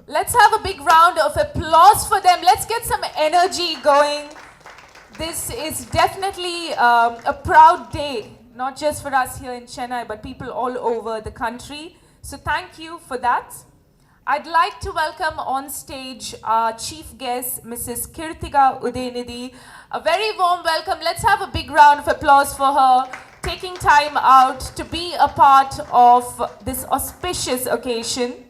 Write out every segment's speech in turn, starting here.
Let's have a big round of applause for them. Let's get some energy going. This is definitely a proud day, not just for us here in Chennai, but people all over the country. So thank you for that. I'd like to welcome on stage our chief guest, Mrs. Kirtika Udayanidhi. A very warm welcome. Let's have a big round of applause for her taking time out to be a part of this auspicious occasion.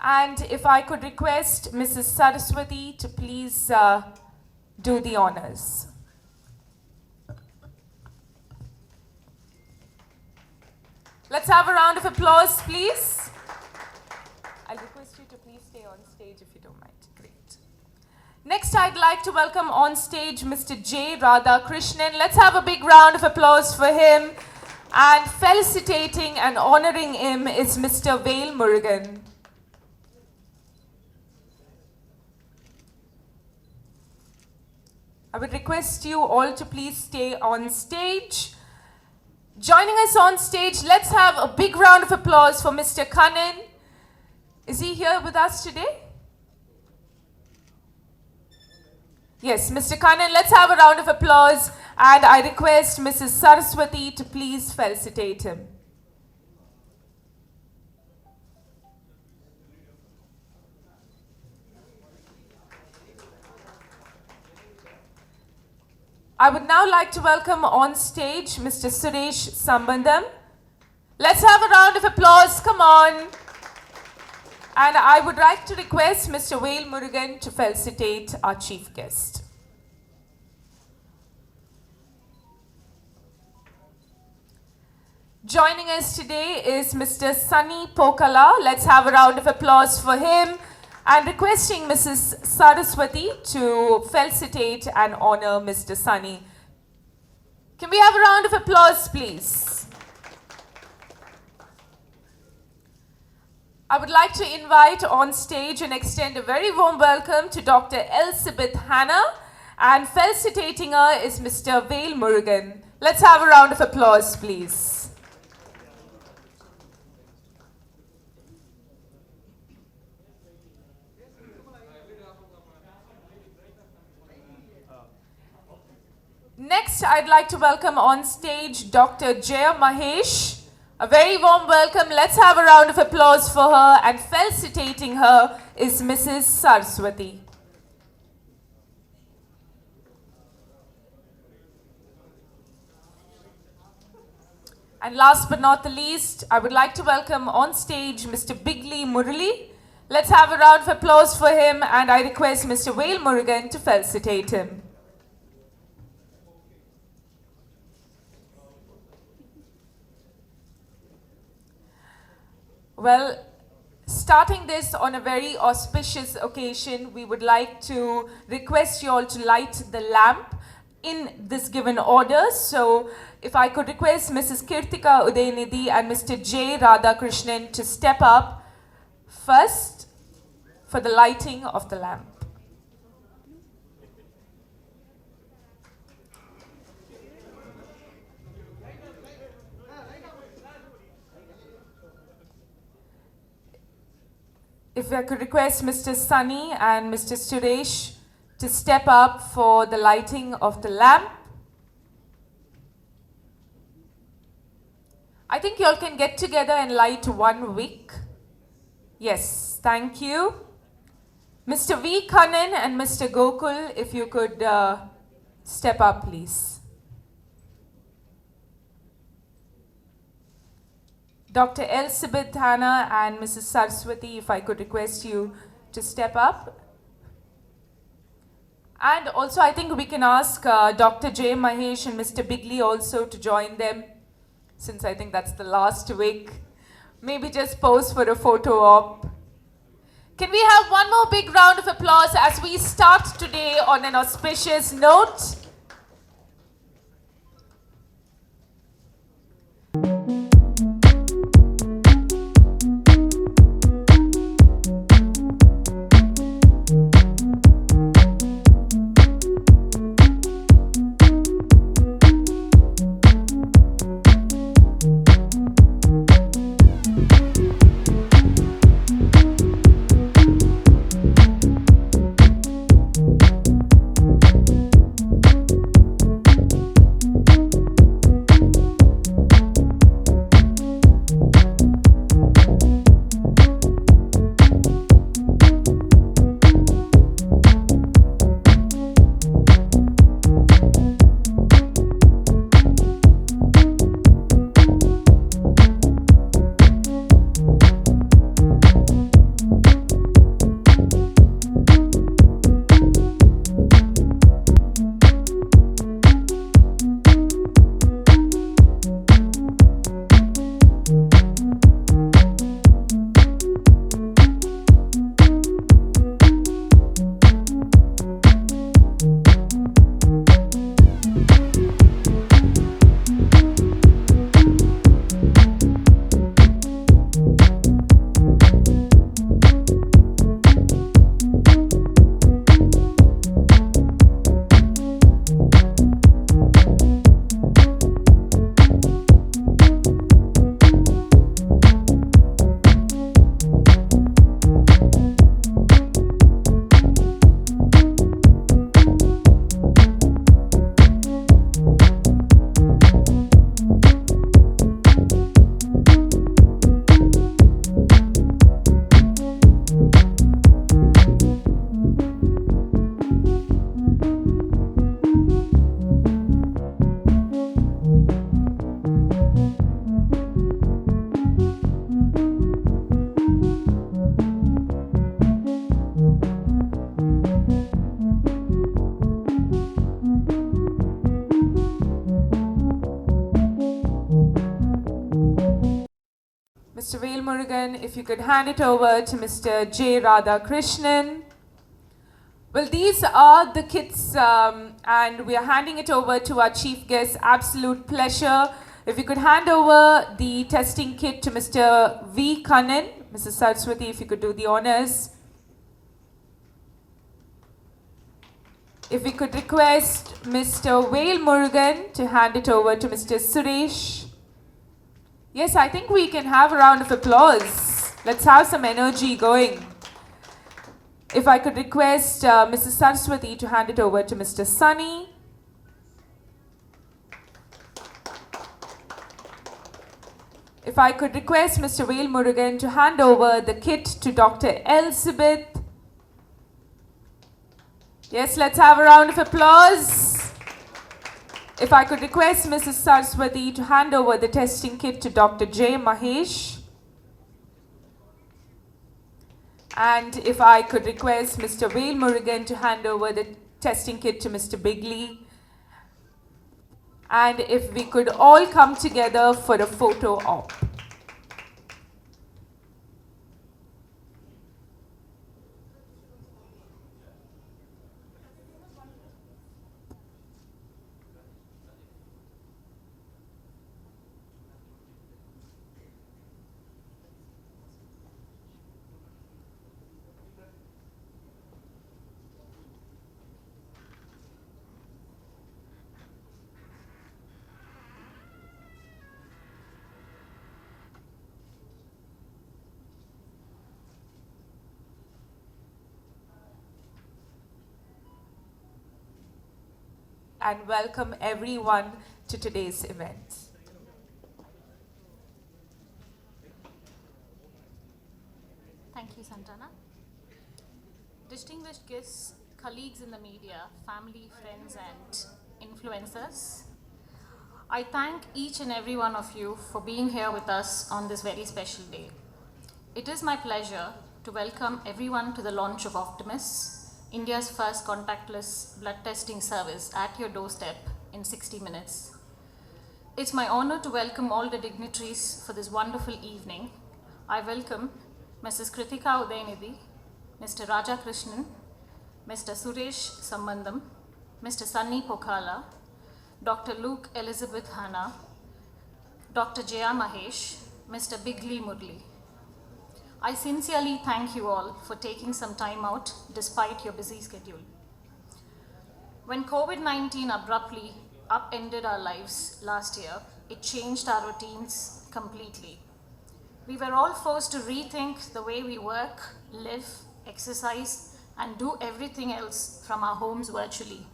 And if I could request Mrs. Saraswati to please do the honors. Let's have a round of applause, please. I'll request you to please stay on stage if you don't mind. Great. Next, I'd like to welcome on stage Mr. J. Radhakrishnan. Let's have a big round of applause for him. And felicitating and honoring him is Mr. Vail Murugan. I would request you all to please stay on stage. Joining us on stage, let's have a big round of applause for Mr. Kannan. Is he here with us today? Yes, Mr. Kannan, let's have a round of applause. And I request Mrs. Saraswati to please felicitate him. I would now like to welcome on stage Mr. Suresh Sambandam. Let's have a round of applause, come on. And I would like to request Mr. Vail Murugan to felicitate our chief guest. Joining us today is Mr. Sunny Pokala. Let's have a round of applause for him. And requesting Mrs. Saraswati to felicitate and honor Mr. Sunny. Can we have a round of applause, please? I would like to invite on stage and extend a very warm welcome to Dr. Elizabeth Hannah. And felicitating her is Mr. Vail Murugan. Let's have a round of applause, please. Next, I'd like to welcome on stage Dr. Jaya Mahesh. A very warm welcome. Let's have a round of applause for her. And felicitating her is Mrs. Saraswati. And last but not the least, I would like to welcome on stage Mr. Bigli Murali. Let's have a round of applause for him. And I request Mr. Vail Murugan to felicitate him. Well, starting this on a very auspicious occasion, we would like to request you all to light the lamp in this given order. So, if I could request Mrs. Kirtika Udayanidhi and Mr. J. Radhakrishnan to step up first for the lighting of the lamp. If I could request Mr. Sunny and Mr. Suresh to step up for the lighting of the lamp. I think you all can get together and light one wick. Yes, thank you. Mr. V. Kannan and Mr. Gokul, if you could step up, please. Dr. Elizabeth Hannah and Mrs. Saraswati, if I could request you to step up. And also, I think we can ask Dr. J. Mahesh and Mr. Bigli also to join them, since I think that's the last week. Maybe just pose for a photo op. Can we have one more big round of applause as we start today on an auspicious note? Murugan, if you could hand it over to Mr. J. Radhakrishnan. Well, these are the kits, and we are handing it over to our chief guest. Absolute pleasure. If you could hand over the testing kit to Mr. V. Kannan. Mrs. Saraswati, if you could do the honors. If we could request Mr. Vail Murugan to hand it over to Mr. Suresh. Yes, I think we can have a round of applause. Let's have some energy going. If I could request Mrs. Saraswati to hand it over to Mr. Sunny. If I could request Mr. Vail Murugan to hand over the kit to Dr. Elizabeth. Yes, let's have a round of applause. If I could request Mrs. Saraswati to hand over the testing kit to Dr. J. Mahesh. And if I could request Mr. Vail Murugan to hand over the testing kit to Mr. Bigley. And if we could all come together for a photo op. And welcome everyone to today's event. Thank you, Santana. Distinguished guests, colleagues in the media, family, friends, and influencers, I thank each and every one of you for being here with us on this very special day. It is my pleasure to welcome everyone to the launch of Optimus, India's first contactless blood testing service at your doorstep in 60 minutes. It's my honor to welcome all the dignitaries for this wonderful evening. I welcome Mrs. Kritika Udayanidhi, Mr. Raja Krishnan, Mr. Suresh Sambandam, Mr. Sunny Pokala, Dr. Luke Elizabeth Hanna, Dr. Jaya Mahesh, Mr. Bigley Murli. I sincerely thank you all for taking some time out despite your busy schedule. When COVID-19 abruptly upended our lives last year, it changed our routines completely. We were all forced to rethink the way we work, live, exercise, and do everything else from our homes virtually.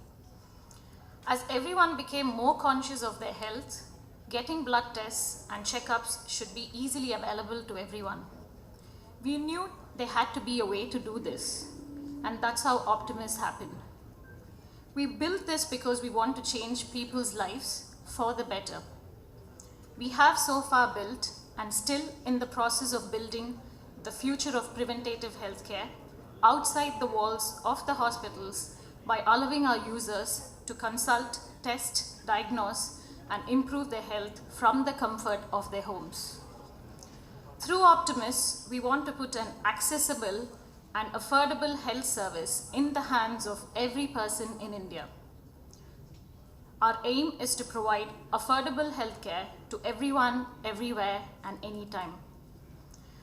As everyone became more conscious of their health, getting blood tests and checkups should be easily available to everyone. We knew there had to be a way to do this, and that's how Optimus happened. We built this because we want to change people's lives for the better. We have so far built and still in the process of building the future of preventative healthcare outside the walls of the hospitals by allowing our users to consult, test, diagnose, and improve their health from the comfort of their homes. Through Optimus, we want to put an accessible and affordable health service in the hands of every person in India. Our aim is to provide affordable healthcare to everyone, everywhere, and anytime.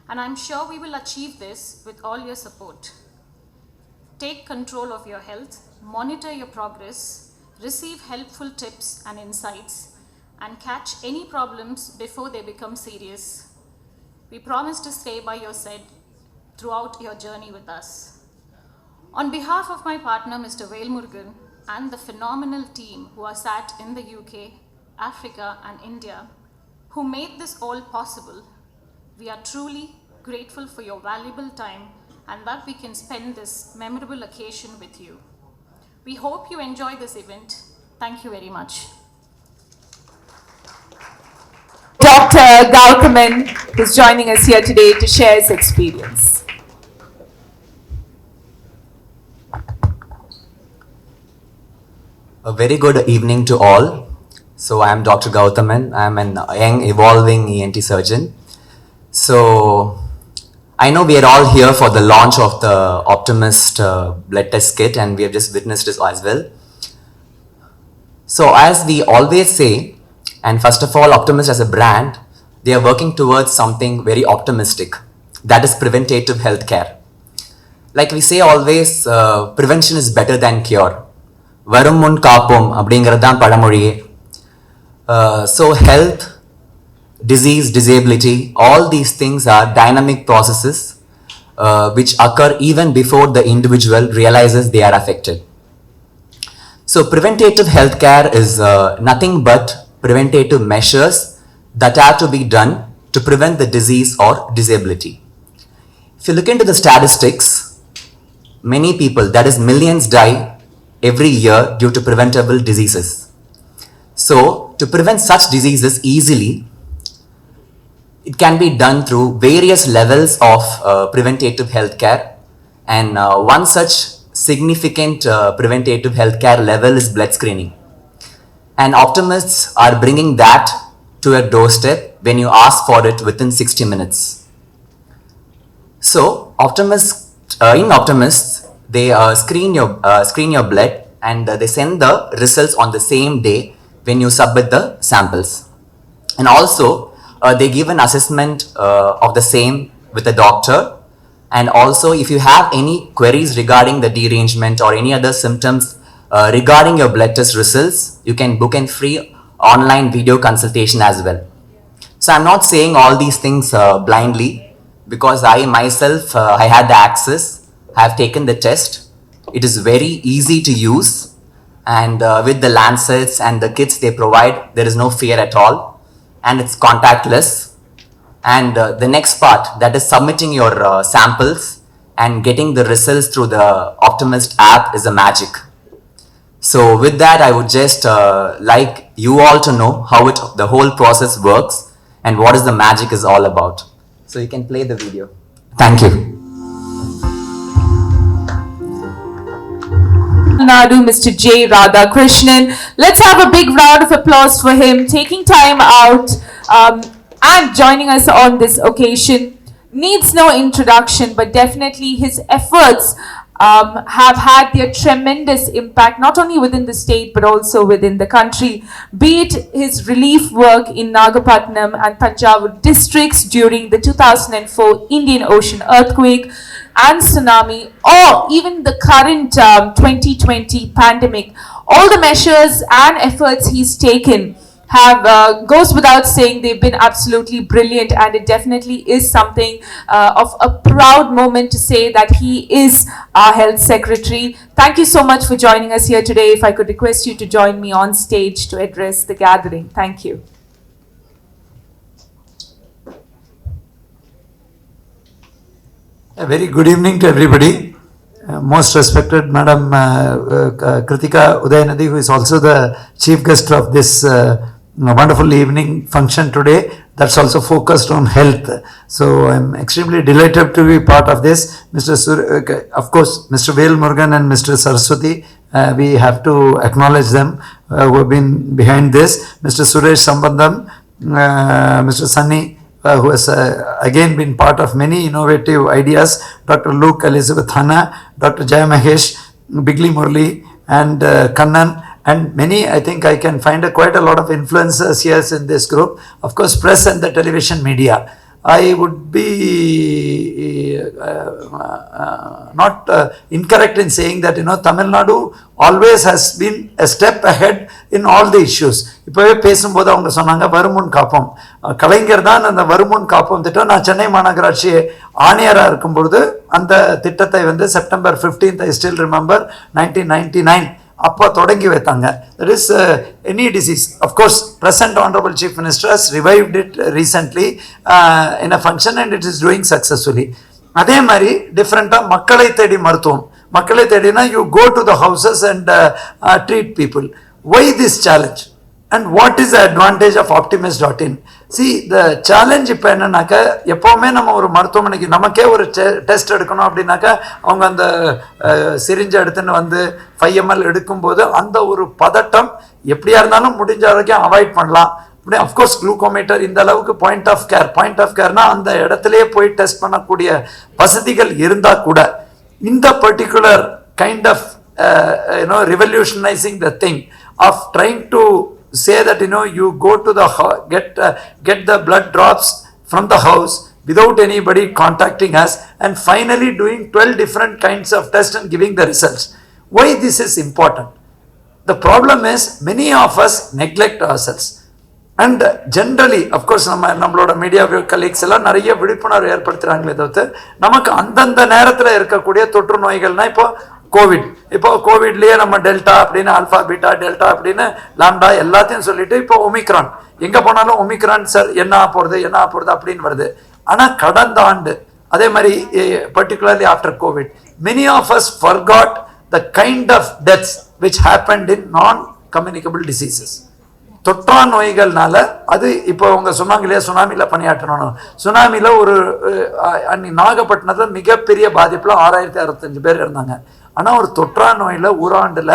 And I'm sure we will achieve this with all your support. Take control of your health, monitor your progress, receive helpful tips and insights, and catch any problems before they become serious. We promise to stay by your side throughout your journey with us. On behalf of my partner, Mr. Vail Murugan, and the phenomenal team who are sat in the UK, Africa, and India, who made this all possible, we are truly grateful for your valuable time and that we can spend this memorable occasion with you. We hope you enjoy this event. Thank you very much. Dr. Gautaman is joining us here today to share his experience. A very good evening to all. So I am Dr. Gautaman. I am an young evolving ENT surgeon. So I know we are all here for the launch of the Optimist blood test kit, and we have just witnessed this as well. So as we always say, and first of all, Optimist as a brand, they are working towards something very optimistic, that is preventative healthcare. Like we say always, prevention is better than cure. Varum mun kaapum அப்படிங்கிறதுதான் பழமொழியே. So health, disease, disability, all these things are dynamic processes which occur even before the individual realizes they are affected. So preventative healthcare is nothing but preventative measures that are to be done to prevent the disease or disability. If you look into the statistics, many people, that is millions, die every year due to preventable diseases. So to prevent such diseases easily, it can be done through various levels of preventative healthcare, and one such significant preventative healthcare level is blood screening. And Optimists are bringing that to your doorstep when you ask for it within 60 minutes. So in Optimists, they screen your blood, and they send the results on the same day when you submit the samples. And also they give an assessment of the same with the doctor. And also if you have any queries regarding the derangement or any other symptoms regarding your blood test results, you can book a free online video consultation as well. So I'm not saying all these things blindly, because I myself, I had the access, I have taken the test. It is very easy to use, and with the Lancets and the kits they provide, there is no fear at all, and it's contactless. And the next part, that is submitting your samples and getting the results through the Optimist app, is a magic. So with that, I would just like you all to know how the whole process works and what is the magic is all about. So you can play the video. Thank you. Nadu, Mr. J. Radhakrishnan. Let's have a big round of applause for him taking time out and joining us on this occasion. Needs no introduction, but definitely his efforts have had their tremendous impact, not only within the state but also within the country. Be it his relief work in Nagapattinam and Thanjavur districts during the 2004 Indian Ocean earthquake and tsunami, or even the current 2020 pandemic. All the measures and efforts he's taken have goes without saying, they've been absolutely brilliant, and it definitely is something of a proud moment to say that he is our health secretary. Thank you so much for joining us here today. If I could request you to join me on stage to address the gathering. Thank you. A very good evening to everybody. Most respected Madam Kritika Udayanadi, who is also the chief guest of this wonderful evening function today, that's also focused on health. So I'm extremely delighted to be part of this. Of course, Mr. Vel Murugan and Mr. Saraswati, we have to acknowledge them who have been behind this. Mr. Suresh Sambandam, Mr. Sunny, who has again been part of many innovative ideas, Dr. Luke Elizabeth Hanna, Dr. Jaya Mahesh, Bigli Murli, and Kannan, and many. I think I can find quite a lot of influencers here in this group. Of course, press and the television media. I would be not incorrect in saying that, Tamil Nadu always has been a step ahead in all the issues. இப்போவே பேசும்போது அவங்க சொன்னாங்க வருமுன் காப்போம், கலைஞர் தான் அந்த வருமுன் காப்போம் திட்டம். நான் சென்னை மாநகராட்சி ஆணையராக இருக்கும்பொழுது அந்த திட்டத்தை September 15th, I still remember, 1999 அப்போ தொடங்கி வைத்தாங்க. There is any disease. Of course, present honorable chief minister has revived it recently in a function, and it is doing successfully. அதே மாதிரி டிஃப்ரெண்ட்டாக மக்களை தேடி மருத்துவம். மக்களை தேடினா you go to the houses and treat people. Why this challenge? And what is the advantage of Optimist.in? See, the challenge இப்போ என்னன்னாக்கா, எப்போவுமே நம்ம ஒரு மருத்துவமனைக்கு நமக்கே ஒரு டெஸ்ட் எடுக்கணும் அப்படின்னாக்கா, அவங்க அந்த சிரிஞ்சை எடுத்துன்னு 5 ml எடுக்கும்போது அந்த ஒரு பதட்டம் எப்படியா இருந்தாலும் முடிஞ்ச வரைக்கும் அவாய்ட் பண்ணலாம். இப்படி அஃப்கோர்ஸ் குளுக்கோமீட்டர் இந்த அளவுக்கு பாயிண்ட் ஆஃப் கேர்னா அந்த இடத்துலயே போய் டெஸ்ட் பண்ணக்கூடிய வசதிகள் இருந்தா கூட இந்த particular kind of revolutionizing the thing of trying to say that you go to the get the blood drops from the house without anybody contacting us and finally doing 12 different kinds of tests and giving the results. Why this is important? The problem is many of us neglect ourselves. And generally, of course, நம்மளோட media colleagues எல்லாம் நிறைய விழிப்புணர்வு ஏற்படுத்துறாங்களே தவிர்த்து நமக்கு அந்தந்த நேரத்தில் இருக்கக்கூடிய தொற்று நோய்கள்னா இப்போ கோவிட்லயே நம்ம டெல்டா அப்படின்னு ஆல்பா பீட்டா டெல்டா அப்படின்னு லாம்டா எல்லாத்தையும் சொல்லிட்டு இப்போ ஒமிக்ரான் எங்க போனாலும் ஒமிக்ரான் சார் என்ன போறது அப்படின்னு வருது. ஆனா கடந்த ஆண்டு அதே மாதிரி particularly after COVID, many of us forgot the kind of deaths which happened in non-communicable diseases. தொற்றா நோய்கள்னால அது இப்போ அவங்க சொன்னாங்க இல்லையா சுனாமியில பணியாற்றணும். சுனாமியில ஒரு நாகப்பட்டினத்துல மிகப்பெரிய பாதிப்புல 6065 பேர் இருந்தாங்க. ஆனா ஒரு தொற்றா நோயில ஒரு ஆண்டுல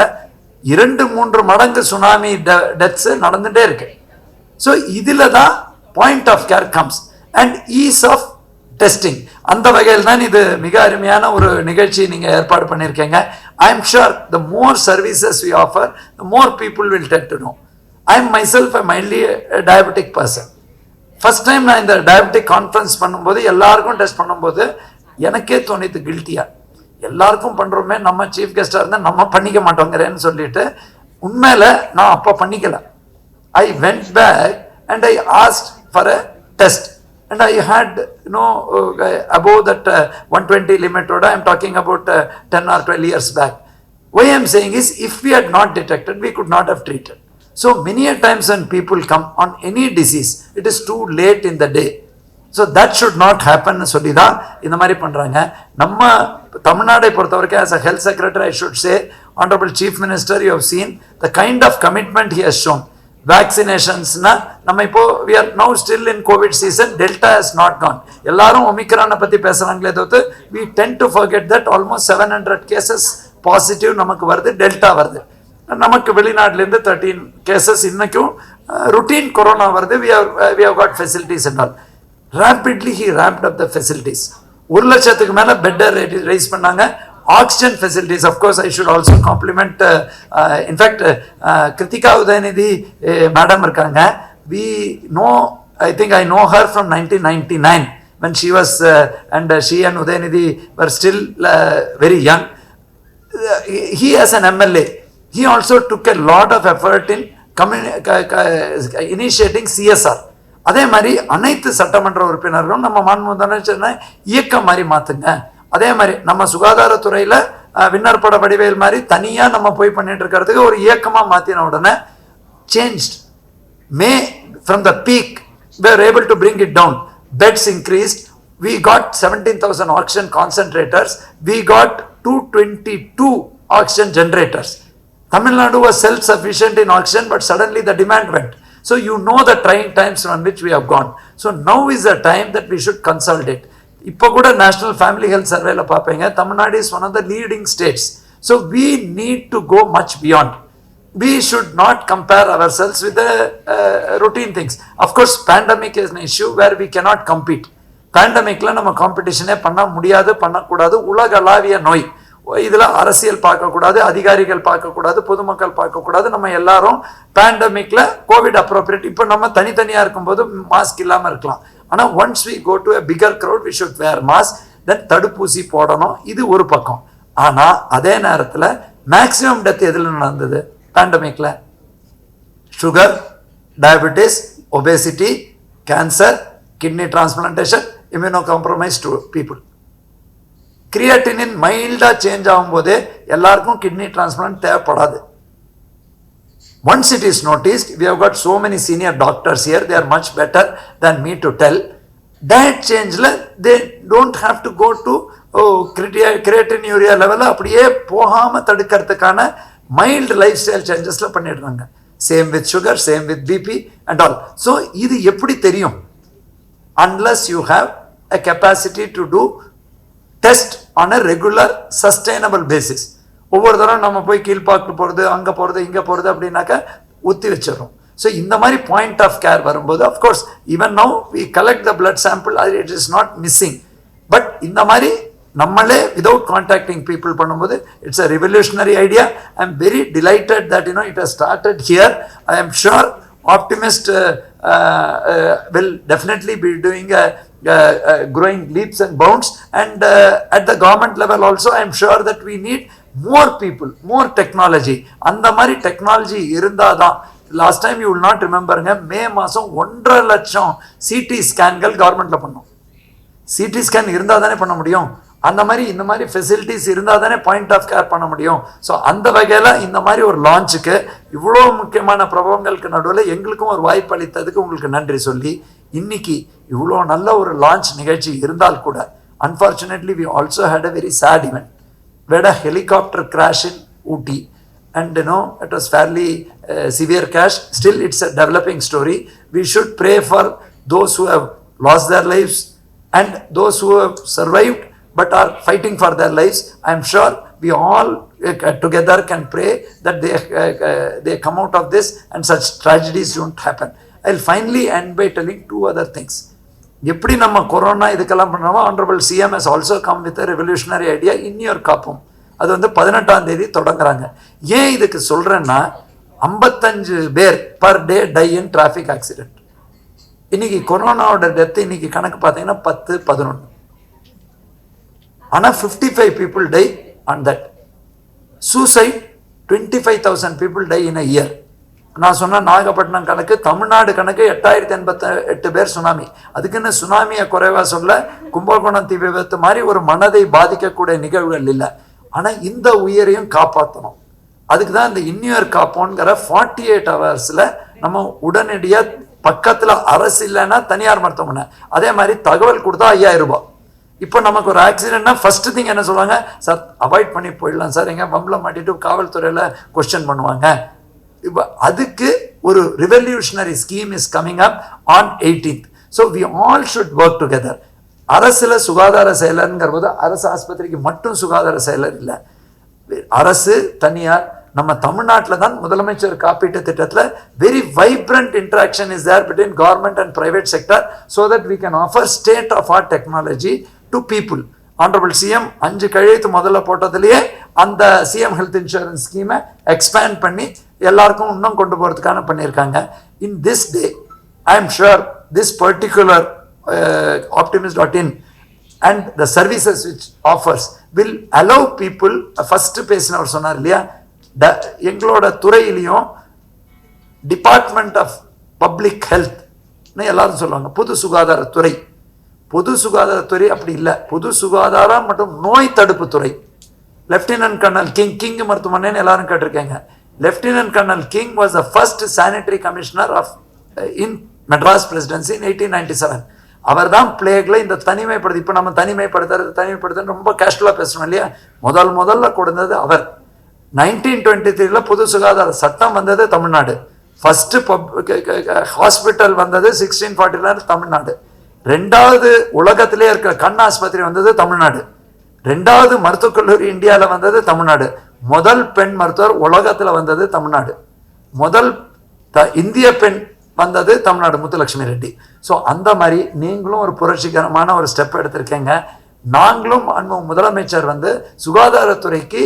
2-3 மடங்கு சுனாமி டெத்ஸ் நடந்துட்டே இருக்கு. ஸோ இதுல தான் point of care comes and ease of testing. அந்த வகையில் தான் இது மிக அருமையான ஒரு நிகழ்ச்சி நீங்க ஏற்பாடு பண்ணியிருக்கீங்க. I am sure the more services we offer the more people will டெட் to know. I am myself a mildly diabetic person. First time நான் இந்த டயபெட்டிக் கான்ஃபரன்ஸ் பண்ணும்போது எல்லாருக்கும் டெஸ்ட் பண்ணும்போது எனக்கே தோணித்து கில்ட்டியா, எல்லாருக்கும் பண்றோமே நம்ம சீஃப் கெஸ்டா இருந்தா நம்ம பண்ணிக்க மாட்டோங்கிறேன்னு சொல்லிட்டு உண்மையில நான் அப்ப பண்ணிக்கல. I went back and I asked for a test and I had above that 120 limit. I am talking about 10 or 12 years back. Why I am saying is if we had not detected, we could not have treated. So many a times when people come on any disease, it is too late in the day. So that should not happen. சொல்லி தான் இந்த மாதிரி பண்றாங்க. நம்ம தமிழ்நாடை பொறுத்தவரைக்கும் as a health secretary, I should say, honorable chief minister, you have seen the kind of commitment he has shown. Vaccinations na நம்ம இப்போ we are now still in COVID season. Delta has not gone. எல்லாரும் ஒமிக்ரானை பத்தி பேசுறாங்களே தவிர்த்து we tend to forget that almost 700 cases positive நமக்கு வருது, delta வருது. நமக்கு வெளிநாட்டிலேருந்து 13 கேசஸ் இன்னைக்கும் routine கொரோனா வருது. we have got facilities and all. Rapidly he ramped up the facilities. 1 லட்சத்துக்கு மேல பெட் ரைஸ் பண்ணாங்க. Oxygen facilities, of course I should also compliment in fact Kiruthiga Udhayanidhi madam இருக்காங்க. we know, I think I know her from 1999 when she was and she and Udayanidhi were still very young. He as an MLA, he also took a lot of effort in initiating CSR. அதே மாதிரி அனைத்து சட்டமன்ற உறுப்பினர்களும் நம்ம மாண்புமிகு இயக்கம் மாதிரி மாத்துங்க. அதே மாதிரி நம்ம சுகாதாரத்துறையில விண்ணற்பட வடிவேல் மாதிரி தனியா நம்ம போய் பண்ணிட்டு இருக்கிறதுக்கு ஒரு இயக்கமா மாத்தின உடனே changed. May from the peak we were able to bring it down. Beds increased. We got 17,000 oxygen concentrators. We got 222 oxygen generators. Tamil Nadu was self-sufficient in oxygen, but suddenly the demand went. So you know the trying times on which we have gone. So now is the time that we should consolidate. இப்போ கூட national family health சர்வேல பார்ப்பீங்க, Tamil Nadu is one of the leading states. So we need to go much beyond. We should not compare ourselves with the routine things. Of course, pandemic is an issue where we cannot compete. Pandemicல நம்ம காம்படிஷனே பண்ண முடியாது, பண்ணக்கூடாது. உலகளாவிய நோய். இதுல அரசியல் பார்க்கக்கூடாது, அதிகாரிகள் பார்க்கக்கூடாது, பொதுமக்கள் பார்க்கக்கூடாது. நம்ம எல்லாரும் பேண்டமிக்ல கோவிட் அப்ரோப்ரியேட். இப்போ நம்ம தனித்தனியா இருக்கும்போது மாஸ்க் இல்லாம இருக்கலாம். ஆனா once we go to a bigger crowd, we should wear mask. Then தடுப்பூசி போடணும். இது ஒரு பக்கம். ஆனா அதே நேரத்துல மேக்சிமம் டெத் எதுல நடந்தது பேண்டமிக்ல? Sugar, diabetes, obesity, cancer, kidney transplantation, immunocompromised people. Creatinine மைல்டா சேஞ்ச் ஆகும்போது எல்லாருக்கும் கிட்னி டிரான்ஸ்பிளான்ட் தேவைப்படாது. Once it is noticed, we have got so many senior doctors here, they are much better than me to tell. Diet change la they don't have to go to creatinuria level அப்படியே போகாம தடுக்கிறதுக்கான mild lifestyle சேஞ்சஸ்ல பண்ணிடுறாங்க. Same with sugar, same with BP and all. So இது எப்படி தெரியும்? Unless you have a capacity to do test on a regular sustainable basis. ஒவ்வொரு தரம் நம்ம போய் கீழ்பாக்கு போகிறது, அங்கே போகிறது, இங்கே போகிறது அப்படின்னாக்கா ஊற்றி வச்சிடறோம். ஸோ இந்த மாதிரி பாயிண்ட் ஆஃப் கேர் வரும்போது of course even now we collect the blood sample, it is not missing. But இந்த மாதிரி நம்மளே விதவுட் கான்டாக்டிங் பீப்புள் பண்ணும்போது it's a revolutionary idea. I am very delighted that it has started here. I am sure Optimist will definitely be doing growing leaps and bounds, and at the government level also I am sure that we need more people, more technology. அந்த மாதிரி technology இருந்தாதான். Last time you will not ரிமெம்பருங்க, மே மாதம் 1.5 லட்சம் CD ஸ்கேன்கள் கவர்மெண்ட்ல பண்ணோம். CT scan இருந்தால் தானே பண்ண முடியும். அந்த மாதிரி இந்த மாதிரி ஃபெசிலிட்டிஸ் இருந்தால் தானே பாயிண்ட் ஆஃப் கேர் பண்ண முடியும். ஸோ அந்த வகையில் இந்த மாதிரி ஒரு லான்ச்சுக்கு இவ்வளோ முக்கியமான பிரபவங்களுக்கு நடுவில் எங்களுக்கும் ஒரு வாய்ப்பு அளித்ததுக்கு உங்களுக்கு நன்றி சொல்லி, இன்னைக்கு இவ்வளோ நல்ல ஒரு லான்ச் நிகழ்ச்சி இருந்தால் கூட unfortunately we also had a very sad event. We had a helicopter crash in Ooty, and it was fairly severe crash. Still it's a developing story. We should pray for those who have lost their lives and those who have survived but are fighting for their lives. I am sure we all together can pray that they come out of this and such tragedies don't happen. I'll finally end by telling two other things. எப்படி நம்ம corona இதுக்கெல்லாம் பண்ணோமோ, honourable CM has also come with a revolutionary idea, இன்னியோர் காப்போம். அது 18ஆம் தேதி தொடங்குறாங்க. ஏன் இதுக்கு சொல்றேன்னா, 55 பேர் per day die in traffic accident. இன்னைக்கு கொரோனாவோட டெத் இன்னைக்கு கணக்கு பார்த்தீங்கன்னா 10-11. ஆனால் 55 people die on that. Suicide 25,000 people die in a year. நான் சொன்ன நாகப்பட்டினம் கணக்கு, தமிழ்நாடு கணக்கு 8088 பேர் சுனாமி. அதுக்குன்னு சுனாமியை குறைவா சொல்ல, கும்பகோணம் தீ விபத்து மாதிரி ஒரு மனதை பாதிக்கக்கூடிய நிகழ்வுகள் இல்லை. ஆனால் இந்த உயிரையும் காப்பாற்றணும். அதுக்கு தான் இந்த இன்னியர் காப்போங்கிற 48 ஹவர்ஸில் நம்ம உடனடியாக பக்கத்தில் அரசு இல்லைன்னா தனியார் மருத்துவமனை, அதே மாதிரி தகவல் கொடுத்தா 5000 ரூபாய். இப்போ நமக்கு ஒரு ஆக்சிடென்ட்னா ஃபர்ஸ்ட் திங் என்ன சொல்லுவாங்க, சார் அவாய்ட் பண்ணி போயிடலாம் சார், எங்க பம்பில் மாட்டிட்டு காவல்துறையில் கொஸ்டின் பண்ணுவாங்க. இப்போ அதுக்கு ஒரு revolutionary scheme is coming up on 18th. So we all should work together. அரசுல சுகாதார செயலருங்கிற போது அரசு ஆஸ்பத்திரிக்கு மட்டும் சுகாதார செயலர் இல்லை, அரசு தனியார். நம்ம தமிழ்நாட்டில் தான் முதலமைச்சர் காப்பீட்டு திட்டத்தில் very vibrant interaction is there between government and private sector, so that we can offer state of art technology to people. Honourable CM 5 கழித்து முதல்ல போட்டதுலேயே அந்த சிஎம் ஹெல்த் இன்சூரன்ஸ் ஸ்கீமை எக்ஸ்பேண்ட் பண்ணி எல்லாருக்கும் இன்னும் கொண்டு போகிறதுக்கான பண்ணியிருக்காங்க. In this day I am sure this particular optimist.in and the services which offers will allow people, first பேசினவர் சொன்னார் இல்லையா, எங்களோட துறையிலையும் டிபார்ட்மெண்ட் ஆஃப் பப்ளிக் ஹெல்த்னு எல்லாரும் சொல்லுவாங்க, பொது சுகாதாரத்துறை. பொது சுகாதாரத்துறை அப்படி இல்லை, பொது சுகாதாரம் மற்றும் நோய் தடுப்பு துறை. லெப்டினன்ட் கர்னல் கிங் மருத்துவமனைன்னு எல்லாரும் கேட்டிருக்கேங்க. Lieutenant colonel King was the first sanitary commissioner of in Madras presidency in 1897. அவர் தான் பிளேக்ல இந்த தனிமைப்படுத்தி, இப்போ நம்ம தனிமைப்படுத்துறது ரொம்ப கேஷுவலாக பேசணும் இல்லையா, முதல்ல கொடுத்தது அவர். 1923 பொது சுகாதார சட்டம் வந்தது தமிழ்நாடு. ஃபர்ஸ்ட் ஹாஸ்பிட்டல் வந்தது 1649 தமிழ்நாடு. 2வது உலகத்திலே இருக்கிற கண் ஆஸ்பத்திரி வந்தது தமிழ்நாடு. 2வது மருத்துவக் கல்லூரி இந்தியாவில் வந்தது தமிழ்நாடு. முதல் பெண் மருத்துவர் உலகத்தில் வந்தது தமிழ்நாடு. முதல் இந்திய பெண் வந்தது தமிழ்நாடு, முத்துலட்சுமி ரெட்டி. ஸோ அந்த மாதிரி நீங்களும் ஒரு புரட்சிகரமான ஒரு ஸ்டெப் எடுத்திருக்கீங்க. நாங்களும் முதலமைச்சர் சுகாதாரத்துறைக்கு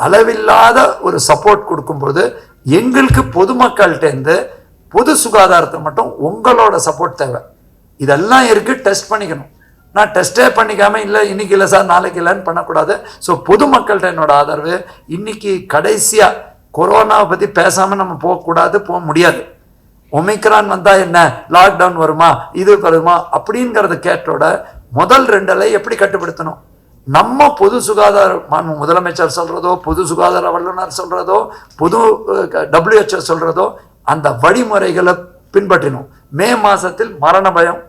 அளவில்லாத ஒரு சப்போர்ட் கொடுக்கும்போது எங்களுக்கு பொதுமக்கள்கிட்டேருந்து பொது சுகாதாரத்தை மட்டும் உங்களோட சப்போர்ட் தேவை. இதெல்லாம் இருக்கு, டெஸ்ட் பண்ணிக்கணும். நான் டெஸ்டே பண்ணிக்காம இல்லை இன்னைக்கு இல்லை சார் நாளைக்கு இல்லைன்னு பண்ணக்கூடாது. ஸோ பொதுமக்கள்கிட்ட என்னோட ஆதரவு. இன்னைக்கு கடைசியா கொரோனாவை பற்றி பேசாமல் நம்ம போகக்கூடாது, போக முடியாது. ஒமிக்ரான் வந்தா என்ன, லாக்டவுன் வருமா, இது வருமா அப்படிங்கிறத கேட்டோட முதல் 2 அலை எப்படி கட்டுப்படுத்தணும், நம்ம பொது சுகாதார முதலமைச்சர் சொல்றதோ, பொது சுகாதார வல்லுநர் சொல்றதோ, பொது WHO சொல்றதோ அந்த வழிமுறைகளை பின்பற்றினோம். மே மாசத்தில் மரண பயம்,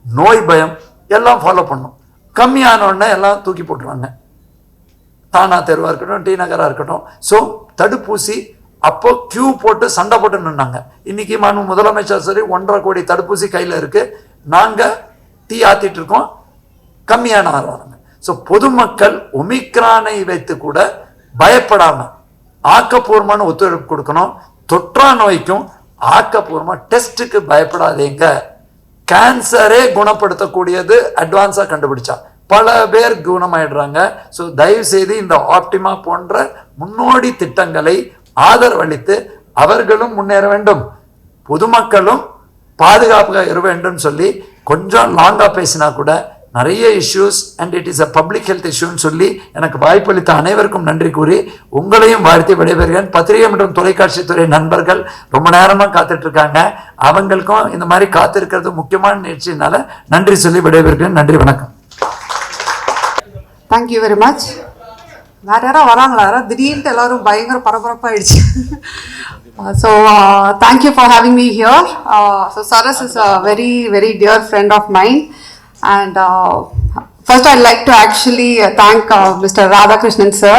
நோய் பயம் எல்லாம் ஃபாலோ பண்ணும். கம்மியானோடனே எல்லாம் தூக்கி போட்டுருவாங்க. தானா தெருவா இருக்கட்டும், டி நகரா இருக்கட்டும். ஸோ தடுப்பூசி அப்போ கியூ போட்டு சண்டை போட்டு நின்னாங்க. இன்னைக்கு முதலமைச்சர் சரி 1.5 கோடி தடுப்பூசி கையில் இருக்கு, நாங்க தீ ஆத்திட்டு இருக்கோம், கம்மியான ஆர்வம். ஸோ பொதுமக்கள் ஒமிக்ரானை வைத்து கூட பயப்படாம ஆக்கப்பூர்வமான ஒத்துழைப்பு கொடுக்கணும். தொற்றா நோய்க்கும் ஆக்கப்பூர்வமாக டெஸ்ட்டுக்கு பயப்படாதீங்க, கேன்சரே குணப்படுத்தக்கூடியது அட்வான்ஸாக கண்டுபிடிச்சா பல பேர் குணமாயிடுறாங்க. ஸோ தயவு செய்து இந்த ஆப்டிமா போன்ற முன்னோடி திட்டங்களை ஆதரவளித்து அவர்களும் முன்னேற வேண்டும், பொதுமக்களும் பாதுகாப்பாக இருக்க வேண்டும் சொல்லி கொஞ்சம் லாங்காக பேசினா கூட நிறைய issues and it is a public health இஷ்யூன்னு சொல்லி எனக்கு வாய்ப்பளித்த அனைவருக்கும் நன்றி கூறி உங்களையும் வாழ்த்தி விடைபெறுகிறேன். பத்திரிகை மற்றும் தொலைக்காட்சி துறை நண்பர்கள் ரொம்ப நேரமாக காத்துட்டு இருக்காங்க, அவங்களுக்கும் இந்த மாதிரி காத்திருக்கிறது முக்கியமான நிகழ்ச்சினால நன்றி சொல்லி விடைபெறுகிறேன். நன்றி, வணக்கம். Thank you very much. வேறு யாராவது வராங்களா? யாராவது திடீர்னு எல்லோரும் பயங்கர பரபரப்பாகிடுச்சு. So thank you for having me here. So Saras is a very very dear friend of mind. And first I'd like to actually thank Mr. Radhakrishnan sir.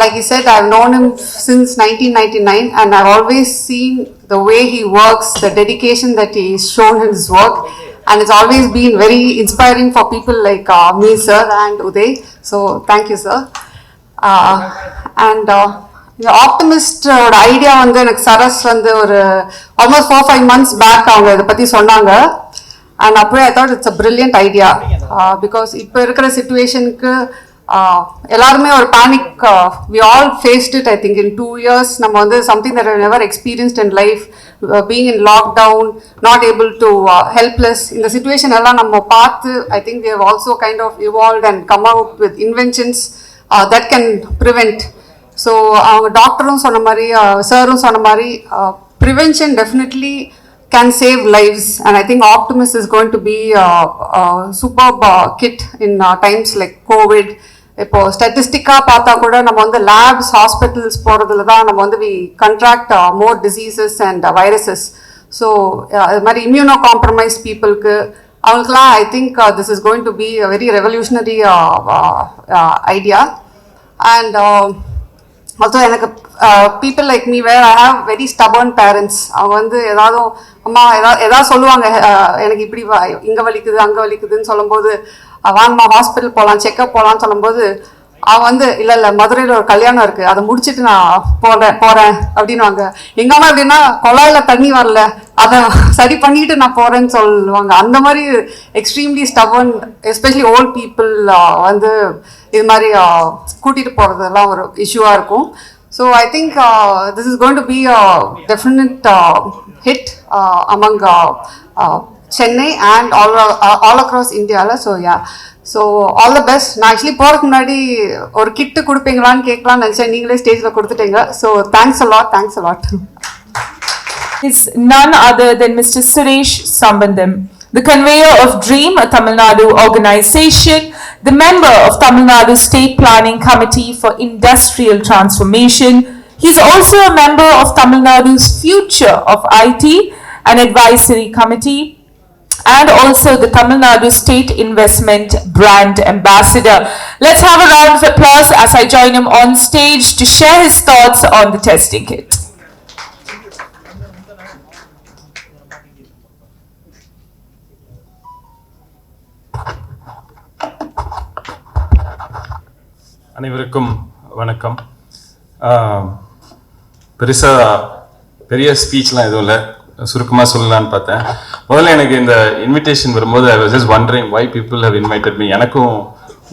Like he said, I've known him since 1999 and I've always seen the way he works, the dedication that he's shown in his work, and it's always been very inspiring for people like me sir and Uday. So thank you sir. And the Optimist idea வந்து எனக்கு சரஸ் வந்து ஒரு almost 4-5 months back அவங்க இதை பற்றி சொன்னாங்க. And அப்போவே I thought it's a brilliant idea because இப்போ இருக்கிற சிச்சுவேஷனுக்கு எல்லாருமே ஒரு panic, we all faced it I think in 2 years. நம்ம வந்து something that I've never experienced in life, being in lockdown, not able to helpless. இந்த situation எல்லாம் நம்ம பார்த்து I think we have also kind of evolved and come out with inventions that can prevent. So அவங்க டாக்டரும் சொன்ன மாதிரி சாரும் சொன்ன மாதிரி prevention definitely can save lives, and I think Optimist is going to be a superb kit in times like COVID. இப்போ ஸ்டாட்டிஸ்டிக்காக பார்த்தா கூட நம்ம வந்து லேப்ஸ் ஹாஸ்பிட்டல்ஸ் போகிறதுல தான் நம்ம வந்து we contract more diseases and viruses. So அது மாதிரி இம்யூனோ காம்ப்ரமைஸ் பீப்புளுக்கு அவங்களுக்குலாம் I think this is going to be a very revolutionary idea. And also எனக்கு people like me where I have very stubborn parents, அவங்க வந்து ஏதாவது அம்மா ஏதாவது சொல்லுவாங்க, எனக்கு இப்படி இங்கே வலிக்குது அங்கே வலிக்குதுன்னு சொல்லும்போது வாங்கம்மா ஹாஸ்பிட்டல் போகலாம் செக்அப் போகலான்னு சொல்லும்போது அவன் வந்து இல்லை மதுரையில் ஒரு கல்யாணம் இருக்குது அதை முடிச்சுட்டு நான் போகிறேன் அப்படின்வாங்க. எங்கள் அம்மா எப்படின்னா குழாயில் தண்ணி வரல அதை சரி பண்ணிட்டு நான் போகிறேன்னு சொல்லுவாங்க. அந்த மாதிரி extremely stubborn, especially volt people வந்து இது மாதிரி கூட்டிகிட்டு போகிறதெல்லாம் ஒரு இஷ்யூவாக இருக்கும். So I think this is going to be a definite hit among Chennai and all across India. So yeah, so all the best. நான் ஆக்சுவலி போகிறதுக்கு முன்னாடி ஒரு கிட்டு கொடுப்பீங்களான்னு கேட்கலான்னு நினச்சேன், நீங்களே ஸ்டேஜில் கொடுத்துட்டீங்க. So thanks a lot. Is none other than Mr. Suresh Sambandam, the conveyor of Dream, a Tamil Nadu organization, the member of Tamil Nadu State Planning Committee for Industrial Transformation. He is also a member of Tamil Nadu's Future of IT and Advisory Committee, and also the Tamil Nadu State Investment Brand Ambassador. Let's have a round of applause as I join him on stage to share his thoughts on the testing kit. அனைவருக்கும் வணக்கம். பெரிய ஸ்பீச்லாம் எதுவும் இல்லை, சுருக்கமாக சொல்லலான்னு பார்த்தேன். முதல்ல எனக்கு இந்த இன்விடேஷன் வரும்போது I was just wondering why people have invited me, எனக்கும்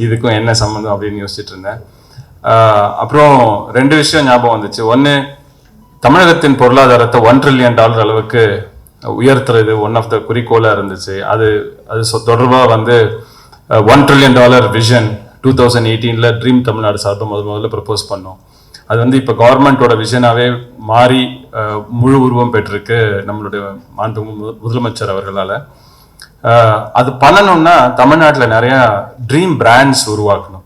இதுக்கும் என்ன சம்மந்தம் அப்படின்னு யோசிச்சுட்டு இருந்தேன். அப்புறம் 2 விஷயம் ஞாபகம் வந்துச்சு. ஒன்று, தமிழகத்தின் பொருளாதாரத்தை $1 trillion அளவுக்கு உயர்த்துறது ஒன் ஆஃப் த குறிக்கோளாக இருந்துச்சு. அது தொடர்பாக வந்து $1 trillion விஷன் 2018 ட்ரீம் தமிழ்நாடு சார்பாக முதல்ல ப்ரப்போஸ் பண்ணோம். அது வந்து இப்போ கவர்மெண்ட்டோட விஷனாகவே மாறி முழு உருவம் பெற்றிருக்கு நம்மளுடைய மாண்பு முதலமைச்சர் அவர்களால். அது பண்ணணும்னா தமிழ்நாட்டில் நிறையா ட்ரீம் பிராண்ட்ஸ் உருவாக்கணும்.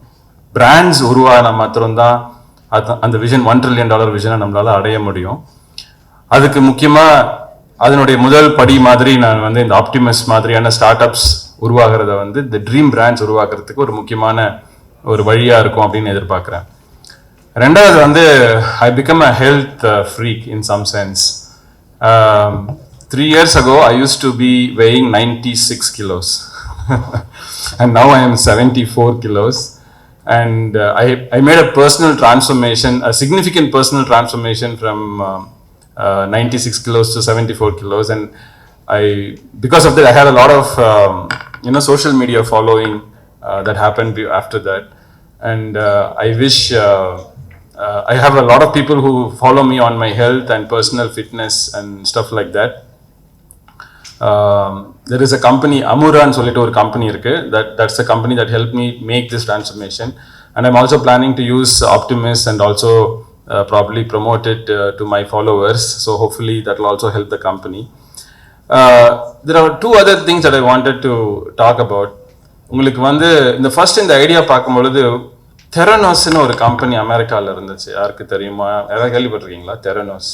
பிராண்ட்ஸ் உருவான மாத்திரம்தான் அந்த விஷன் $1 trillion விஷனை நம்மளால் அடைய முடியும். அதுக்கு முக்கியமாக அதனுடைய முதல் படி மாதிரி நான் வந்து இந்த ஆப்டிமஸ் மாதிரியான ஸ்டார்ட் அப்ஸ் உருவாகிறத வந்து இந்த ட்ரீம் பிராண்ட்ஸ் உருவாக்குறதுக்கு ஒரு முக்கியமான ஒரு வழியாக இருக்கும் அப்படின்னு எதிர்பார்க்குறேன். ரெண்டாவது வந்து I become a health freak in some sense. 3 years ago I used to be weighing 96 kilos and now I am 74 kilos and I made a personal transformation, a significant personal transformation from 96 kilos to 74 kilos. And because of that, I had a lot of, social media following that happened after that. And I wish I have a lot of people who follow me on my health and personal fitness and stuff like that. There is a company, Amuran சொல்லிட்டு ஒரு company இருக்கு. That's a company that helped me make this transformation. And I'm also planning to use Optimus and also probably promote it to my followers. So hopefully that will also help the company. There are two other things that I wanted to talk about. உங்களுக்கு வந்து இந்த idea பார்க்கும்பொழுது தெரனோஸ்னு ஒரு company அமெரிக்காவில் இருந்துச்சு. யாருக்கு தெரியுமா? யாராவது கேள்விப்பட்டிருக்கீங்களா? தெரனோஸ்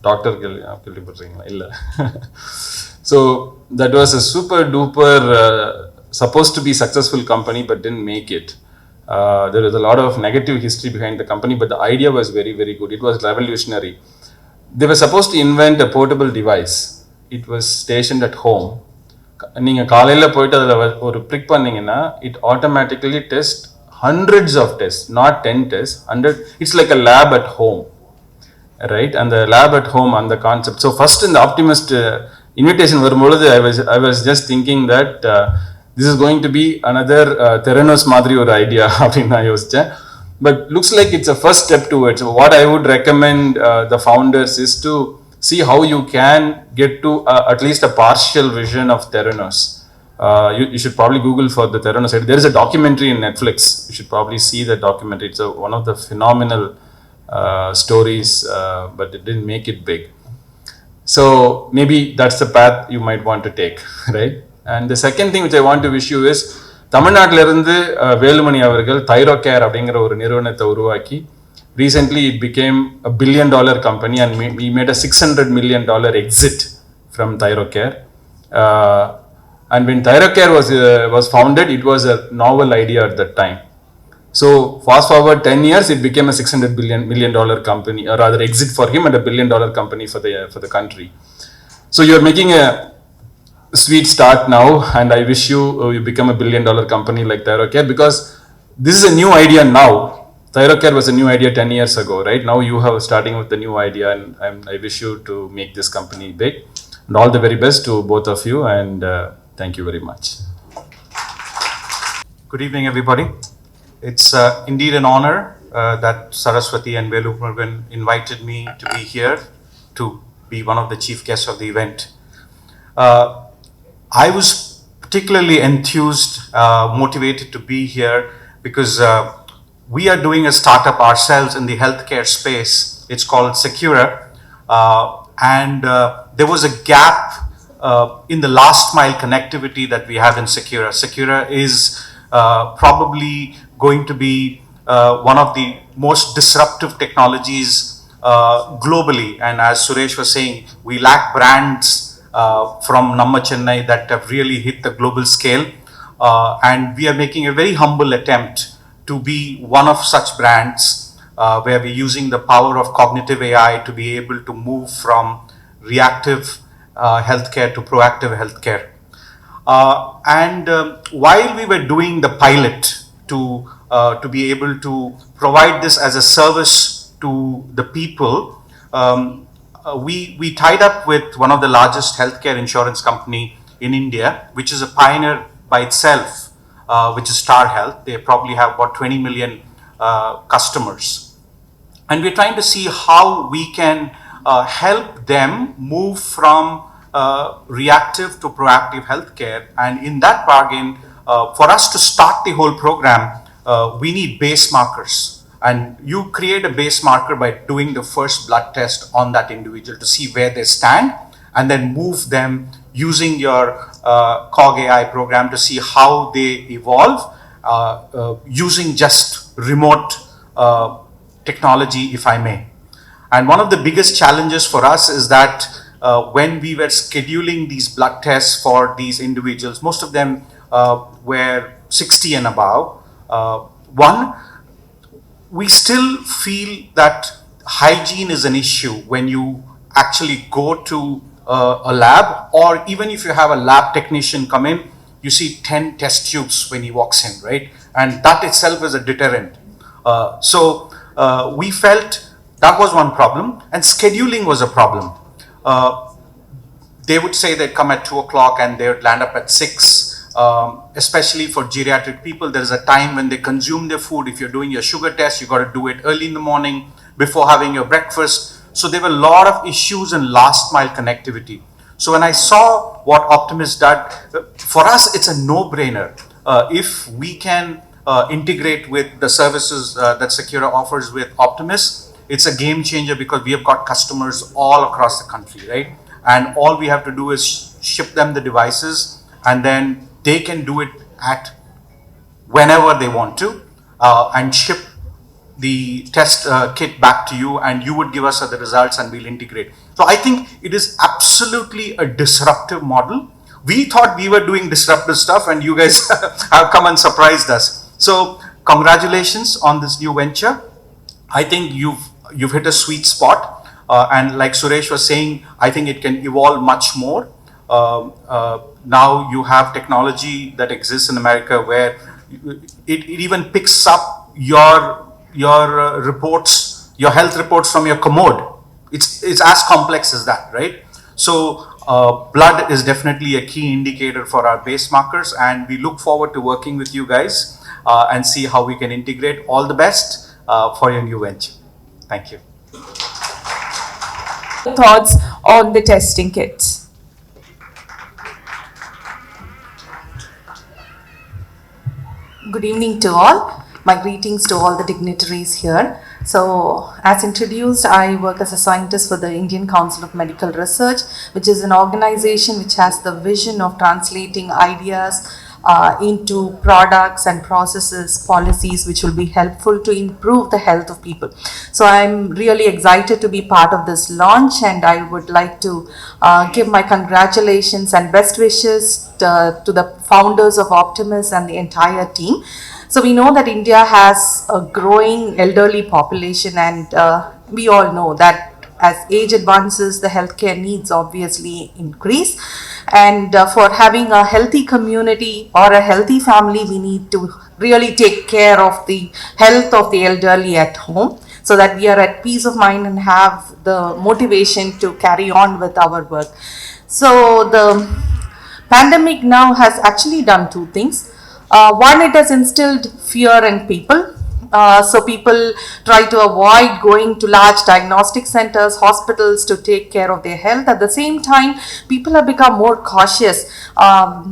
டாக்டர் கேள்விப்பட்டிருக்கீங்களா? இல்லை. So that was a super duper supposed to be successful company but didn't make it. There is a lot of negative history behind the company, but the idea was very, very good. It was revolutionary. They were supposed to invent a portable device. It was stationed at home. நீங்கள் காலையில் போயிட்டு அதில் ஒரு பிளிக் பண்ணிங்கன்னா it automatically tests hundreds of tests, not 10 tests, 100. It's like a lab at home, right? And the lab at home and the concept. So first in the Optimist invitation வரும்பொழுது I was just thinking that this is going to be another Theranos மாதிரி ஒரு idea அப்படின்னு நான் யோசித்தேன். But looks like it's a first step towards. What I would recommend the founders is to see how you can get to at least a partial vision of Theranos. You should probably Google for the Theranos. There is a documentary in Netflix. You should probably see the documentary. It's one of the phenomenal stories, but it didn't make it big. So maybe that's the path you might want to take, right? And the second thing which I want to wish you is, தமிழ்நாட்டில இருந்து வேலுமணி அவர்கள் தைரோகேர் அப்படிங்கிற ஒரு நிறுவனத்தை உருவாக்கி recently it became a $1 billion company and we made a $600 million exit from Thyrocare. And when Thyrocare was founded, it was a novel idea at that time. So fast forward 10 years, it became a $600 million company, or rather exit for him, and a $1 billion company for the country. So you're making a sweet start now, and I wish you become a $1 billion company like Thyrocare, because this is a new idea now. Thyrocare was a new idea 10 years ago, right? Now you have starting with the new idea, and I wish you to make this company big. And all the very best to both of you, and thank you very much. Good evening, everybody. It's indeed an honor that Saraswati and Velu Murugan invited me to be here to be one of the chief guests of the event. I was particularly enthused, motivated to be here because we are doing a startup ourselves in the healthcare space. It's called Secura, and there was a gap in the last mile connectivity that we have in Secura. Secura is probably going to be one of the most disruptive technologies globally. And as Suresh was saying, we lack brands from Namma Chennai that have really hit the global scale. And we are making a very humble attempt to be one of such brands where we're using the power of cognitive AI to be able to move from reactive healthcare to proactive healthcare. And while we were doing the pilot to be able to provide this as a service to the people, we tied up with one of the largest healthcare insurance company in India, which is a pioneer by itself, which is Star Health. They probably have about 20 million customers. And we're trying to see how we can help them move from reactive to proactive healthcare. And in that bargain, for us to start the whole program, we need base markers. And you create a base marker by doing the first blood test on that individual to see where they stand, and then move them using your COG AI program to see how they evolve using just remote technology, if I may. And one of the biggest challenges for us is that when we were scheduling these blood tests for these individuals, most of them were 60 and above. We still feel that hygiene is an issue when you actually go to a lab, or even if you have a lab technician come in, you see 10 test tubes when he walks in, right? And that itself is a deterrent. So we felt That was one problem. And scheduling was a problem. They would say they'd come at 2 o'clock and they would land up at 6. Especially for geriatric people, there is a time when they consume their food. If you're doing your sugar test, you got to do it early in the morning before having your breakfast. So there were a lot of issues in last mile connectivity. So when I saw what Optimus did, for us it's a no-brainer. If we can integrate with the services that Secura offers with Optimus, it's a game changer because we have got customers all across the country, right? And all we have to do is ship them the devices, and then they can do it at whenever they want to, and ship the test kit back to you, and you would give us the results and we'll integrate. So I think it is absolutely a disruptive model. We thought we were doing disruptive stuff and you guys have come and surprised us. So congratulations on this new venture. I think you've hit a sweet spot. And like Suresh was saying, I think it can evolve much more. Now you have technology that exists in America where it even picks up your reports, your health reports from your commode. It's as complex as that, right? So blood is definitely a key indicator for our base markers, and we look forward to working with you guys and see how we can integrate. All the best for your new venture. Thank you. Thoughts on the testing kits? Good evening to all. My greetings to all the dignitaries here. So, as introduced, I work as a scientist for the Indian Council of Medical Research, which is an organization which has the vision of translating ideas into products and processes, policies which will be helpful to improve the health of people. So I'm really excited to be part of this launch, and I would like to give my congratulations and best wishes to the founders of Optimus and the entire team. So we know that India has a growing elderly population, and we all know that as age advances, the healthcare needs obviously increase. And for having a healthy community or a healthy family, we need to really take care of the health of the elderly at home, so that we are at peace of mind and have the motivation to carry on with our work. So the pandemic now has actually done two things. One, it has instilled fear in people. So people try to avoid going to large diagnostic centers, hospitals to take care of their health. At the same time, people have become more cautious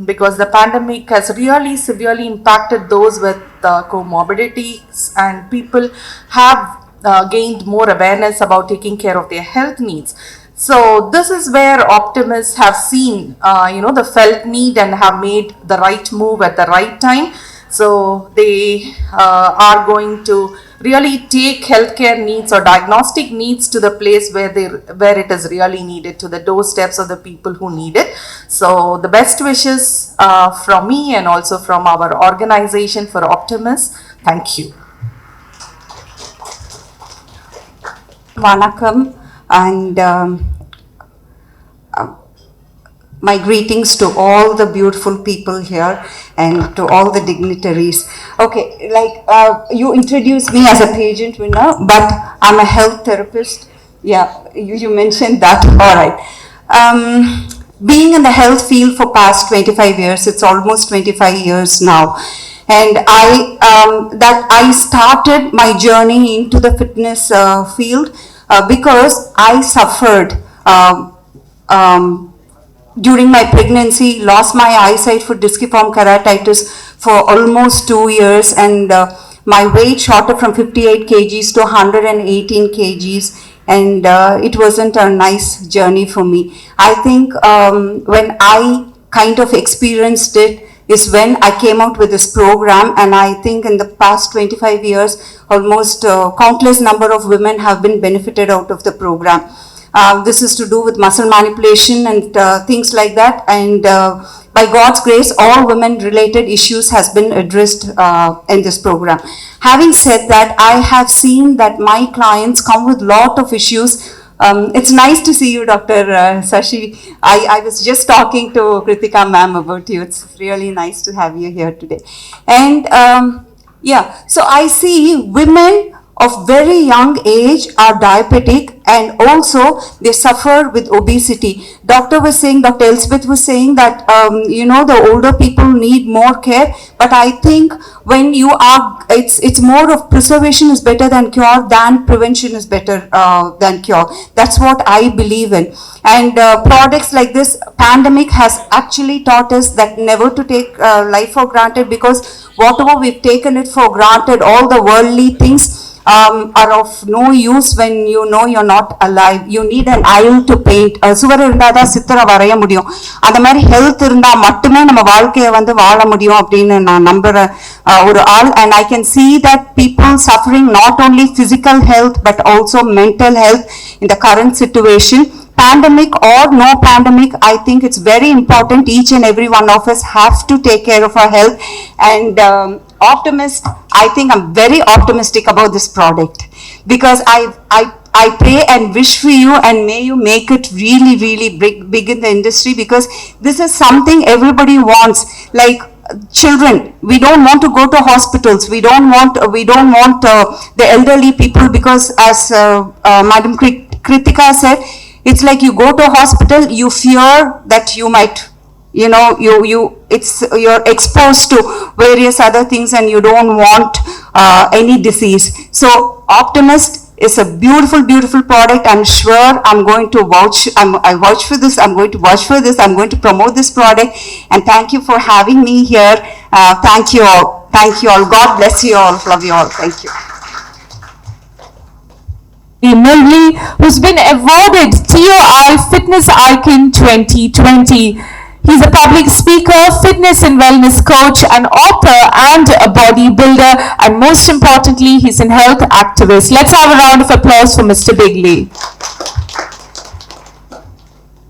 because the pandemic has really severely impacted those with comorbidities, and people have gained more awareness about taking care of their health needs. So this is where Optimus have seen, the felt need and have made the right move at the right time. So they are going to really take healthcare needs or diagnostic needs to the place where it is really needed, to the doorsteps of the people who need it. So the best wishes from me and also from our organization for Optimus. Thank you. Vanakkam, and my greetings to all the beautiful people here and to all the dignitaries. Okay, you introduced me as a pageant winner, but I'm a health therapist. Yeah, you mentioned that. All right. Being in the health field for past 25 years, it's almost 25 years now. And I started my journey into the fitness field because I suffered during my pregnancy, lost my eyesight for disciform keratitis for almost 2 years, and my weight shot up from 58 kgs to 118 kgs, and it wasn't a nice journey for me. I think when I kind of experienced it is when I came out with this program, and I think in the past 25 years, almost countless number of women have been benefited out of the program. This is to do with muscle manipulation and things like that, and by God's grace, all women related issues has been addressed in this program. Having said that, I have seen that my clients come with lot of issues. It's nice to see you, Dr. Sashi. I was just talking to Kritika ma'am about you. It's really nice to have you here today. And so I see women of very young age are diabetic, and also they suffer with obesity. Dr. Elspeth was saying that, the older people need more care, but I think when you are, it's more of preservation is better than cure, than prevention is better than cure. That's what I believe in. And products like this pandemic has actually taught us that never to take life for granted, because whatever we've taken it for granted, all the worldly things are of no use when you know you're not alive. You need an eye to paint. சுவர் இருந்தால் தான் சித்திரை வரைய முடியும். அந்த மாதிரி health இருந்தால் மட்டுமே நம்ம வாழ்க்கையை வாழ முடியும் அப்படின்னு நான் நம்புற ஒரு ஆள். And I can see that people suffering not only physical health but also mental health in the current situation. Pandemic or no pandemic, I think it's very important each and every one of us have to take care of our health. And I think I'm very optimistic about this product, because I pray and wish for you, and may you make it really, really big in the industry, because this is something everybody wants. Like children, we don't want to go to hospitals. We don't want the elderly people, because as Madam Kritika said, it's like you go to a hospital, you fear that you might, you're exposed to various other things, and you don't want any disease. So Optimist is a beautiful, beautiful product. I'm sure I'm going to vouch. I vouch for this. I'm going to vouch for this. I'm going to promote this product. And thank you for having me here. Thank you all. Thank you all. God bless you all. Love you all. Thank you. Millie, who's been awarded TOI Fitness Icon 2020. He's a public speaker, fitness and wellness coach, an author and a bodybuilder, and most importantly, he's a health activist. Let's have a round of applause for Mr. Bigley.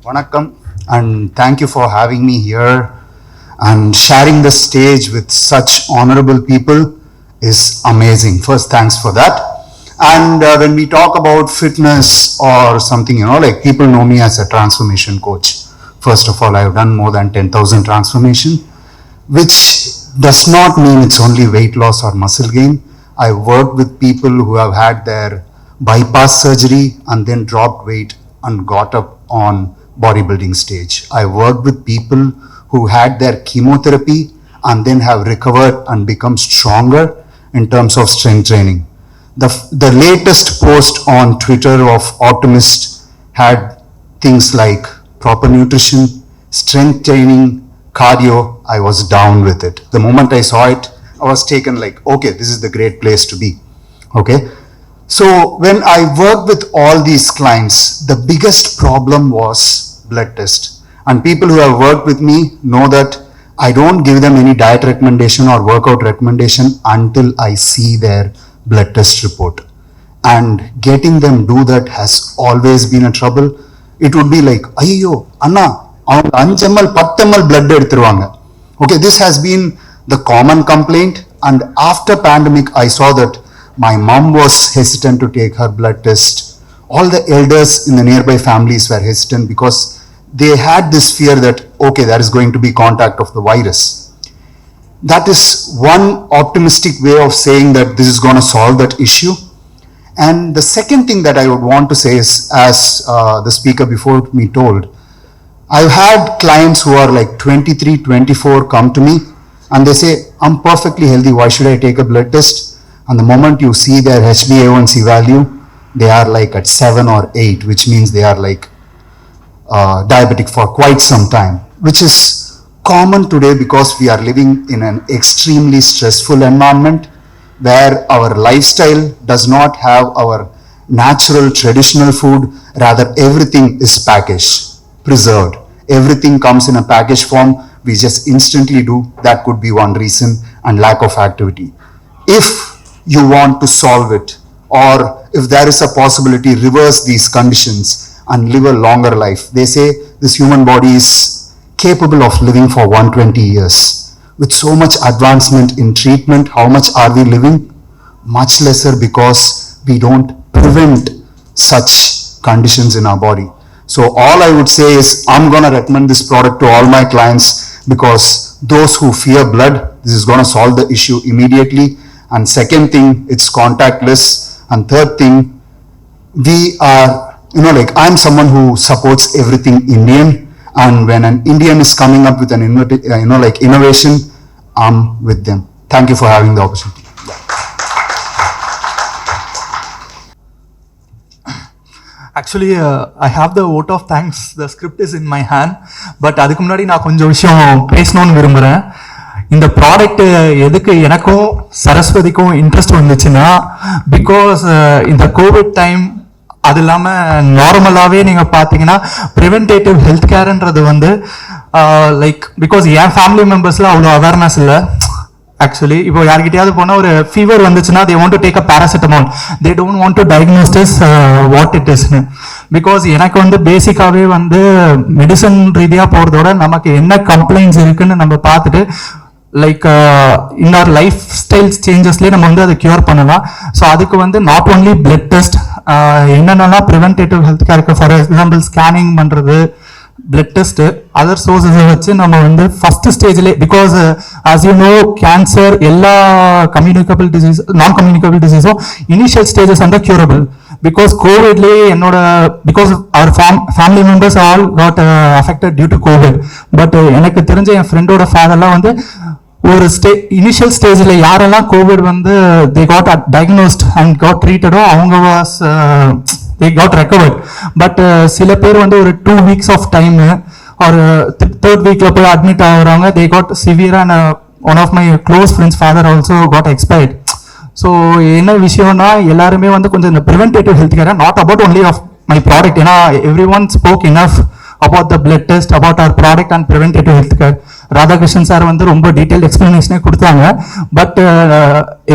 Vanakkam, and thank you for having me here, and sharing the stage with such honorable people is amazing. First, thanks for that. And when we talk about fitness or something, like people know me as a transformation coach. First of all, I have done more than 10,000 transformation, which does not mean it's only weight loss or muscle gain. I worked with people who have had their bypass surgery and then dropped weight and got up on bodybuilding stage. I worked with people who had their chemotherapy and then have recovered and become stronger in terms of strength training. The latest post on Twitter of Optimist had things like proper nutrition, strength training, cardio. I was down with it. The moment I saw it, I was taken like, okay, this is the great place to be. Okay. So when I worked with all these clients, the biggest problem was blood test. And people who have worked with me know that I don't give them any diet recommendation or workout recommendation until I see their blood test report. And getting them do that has always been a trouble. It would be like, ayyo, Anna, 5 ml, 10 ml blood எடுத்துருவாங்க. Okay, this has been the common complaint. And after pandemic, I saw that my mom was hesitant to take her blood test. All the elders in the nearby families were hesitant because they had this fear that, okay, there is going to be contact of the virus. That is one optimistic way of saying that this is going to solve that issue. And the second thing that I would want to say is, as the speaker before me told, I've had clients who are like 23, 24 come to me and they say, I'm perfectly healthy, why should I take a blood test? And the moment you see their HbA1c value, they are like at 7 or 8, which means they are like diabetic for quite some time, which is common today because we are living in an extremely stressful environment where our lifestyle does not have our natural traditional food. Rather, everything is packaged, preserved. Everything comes in a package form. We just instantly do. That could be one reason, and lack of activity. If you want to solve it, or if there is a possibility, reverse these conditions and live a longer life. They say this human body is capable of living for 120 years. With so much advancement in treatment, how much are we living? Much lesser, because we don't prevent such conditions in our body. So all I would say is, I'm going to recommend this product to all my clients, because those who fear blood, this is going to solve the issue immediately. And second thing, it's contactless. And third thing, we are, like I'm someone who supports everything Indian, and when an Indian is coming up with an innovation, I'm with them. Thank you for having the opportunity. Actually, I have the vote of thanks. The script is in my hand. But அதுக்கு முன்னாடி நான் கொஞ்சம் விஷயம் பேசணும்னு விரும்புகிறேன். இந்த product எதுக்கு எனக்கும் சரஸ்வதிக்கும் இன்ட்ரெஸ்ட் வந்துச்சுன்னா, பிகாஸ் இந்த கோவிட் டைம் அது இல்லாமல் நார்மலாகவே நீங்கள் பார்த்தீங்கன்னா ப்ரிவென்டேட்டிவ் ஹெல்த் கேர்ன்றது வந்து லைக் பிகாஸ் என் ஃபேமிலி மெம்பர்ஸில் அவ்வளோ அவேர்னஸ் இல்லை. ஆக்சுவலி இப்போ யார்கிட்டயாவது போனால் ஒரு ஃபீவர் வந்துச்சுன்னா they want to take a paracetamol, they don't want to diagnose this what it இஸ்னு. பிகாஸ் எனக்கு வந்து பேசிக்காகவே வந்து மெடிசன் ரீதியாக போகிறதோட நமக்கு என்ன கம்ப்ளைண்ட்ஸ் இருக்குன்னு நம்ம பார்த்துட்டு லைக் இன்னொரு லைஃப் ஸ்டைல் சேஞ்சஸ்லேயே நம்ம வந்து அதை க்யூர் பண்ணலாம். ஸோ அதுக்கு வந்து நாட் ஓன்லி பிளட் டெஸ்ட், என்னென்னலாம் ப்ரிவென்டேட்டிவ் ஹெல்த் கேருக்கு ஃபார் எக்ஸாம்பிள் ஸ்கேனிங் பண்ணுறது, பிளட் டெஸ்ட், அதர் சோர்ஸஸை வச்சு நம்ம வந்து ஃபர்ஸ்ட் ஸ்டேஜ்லேயே, because as you know cancer எல்லா கம்யூனிகபிள் டிசீஸ் நான் கம்யூனிகபிள் டிசீஸும் இனிஷியல் ஸ்டேஜஸ் வந்து க்யூரபிள். பிகாஸ் கோவிட்லேயே என்னோட பிகாஸ் அவர் family members all got affected due to covid. But எனக்கு தெரிஞ்ச என் ஃப்ரெண்டோட ஃபாதர்லாம் வந்து ஒரு இனிஷியல் ஸ்டேஜில் யாரெல்லாம் கோவிட் வந்து they got diagnosed and got ட்ரீட்டடோ அவங்க was they got recovered. But சில பேர் வந்து ஒரு 2 weeks ஆஃப் டைமு ஒரு 3rd weekல போய் அட்மிட் ஆகுறாங்க. they got severe and one of my close friends father also got expired. So என்ன விஷயம்னா எல்லாருமே வந்து கொஞ்சம் இந்த preventative health care not about only of my product, ஏன்னா everyone spoke enough about the blood test, about our product and preventative health care. Radhakrishnan sir வந்து ரொம்ப detailed எக்ஸ்பிளனேஷனே கொடுத்தாங்க. But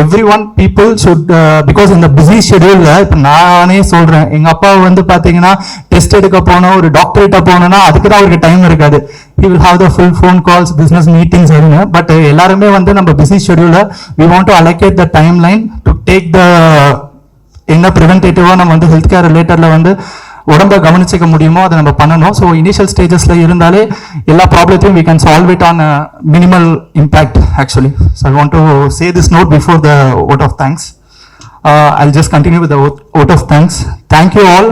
every one people should because இந்த busy ஷெடியூலில் இப்போ நானே சொல்கிறேன், எங்கள் அப்பா வந்து பார்த்தீங்கன்னா டெஸ்ட் எடுக்க போனோம், ஒரு டாக்டர்கிட்ட போனோன்னா அதுக்கு தான் அவருக்கு டைம் இருக்காது. he will have the full phone calls, business meetings everything. But எல்லாருமே வந்து நம்ம busy ஷெடியூலில் we want to allocate the timeline to take the என்ன ப்ரிவென்டேட்டிவாக நம்ம வந்து ஹெல்த் கேர் ரிலேட்டடில் வந்து உடம்பை கவனிச்சிக்க முடியுமோ அதை நம்ம பண்ணணும். ஸோ இனிஷியல் ஸ்டேஜஸில் இருந்தாலே எல்லா ப்ராப்ளத்தையும் we can solve it on minimal impact actually. So I want to say this note before the vote of thanks. I'll just continue with the vote of thanks. Thank you all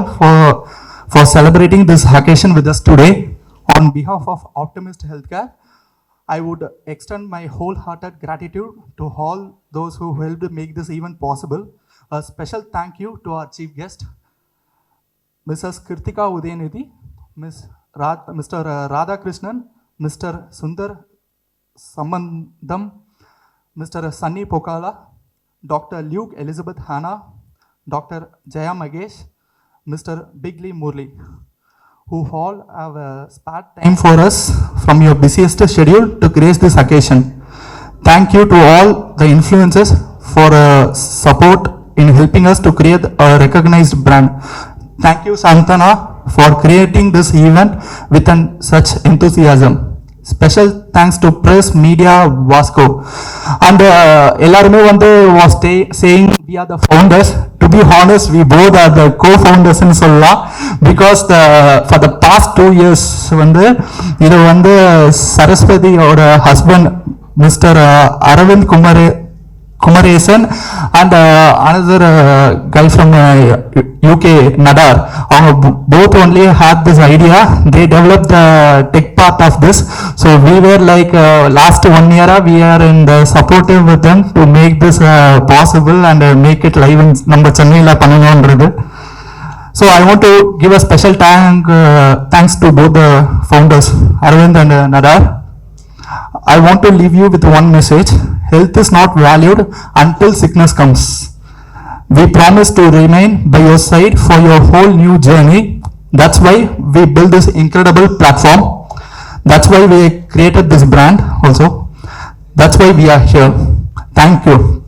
for celebrating this occasion with us today. On behalf of Optimist Healthcare, I would extend my wholehearted gratitude to all those who helped make this event possible. A special thank you to our chief guest, Mrs. Kirtika Udayanidhi, Mr. Radhakrishnan, Mr. Sundar Sambandam, Mr. Sunny Pokala, Dr. Luke Elizabeth Hanna, Dr. Jaya Magesh, Mr. Bigly Murli, who all have spared time for us from your busiest schedule to grace this occasion. Thank you to all the influencers for support in helping us to create a recognized brand. Thank you, Santana, for creating this event with such enthusiasm. Special thanks to press media Vasco. And எல்லாருமே வந்து was saying we are the founders. To be honest, we both are the co-founders ன்னு சொல்லலாம். Because for the past 2 years வந்து இது வந்து சரஸ்வதியோட husband mister Aravind Kumaresan and another guy from UK, Nadar. Both only had this idea. They developed the tech part of this. So we were like last 1 year we are in the supportive with them to make this possible and make it live in நம்ம சென்னையில் பண்ணணும்ன்றது. So I want to give a special thanks to both the founders, Arvind and Nadar. I want to leave you with one message. Health is not valued until sickness comes. We promise to remain by your side for your whole new journey. That's why we built this incredible platform. That's why we created this brand also. That's why we are here. Thank you.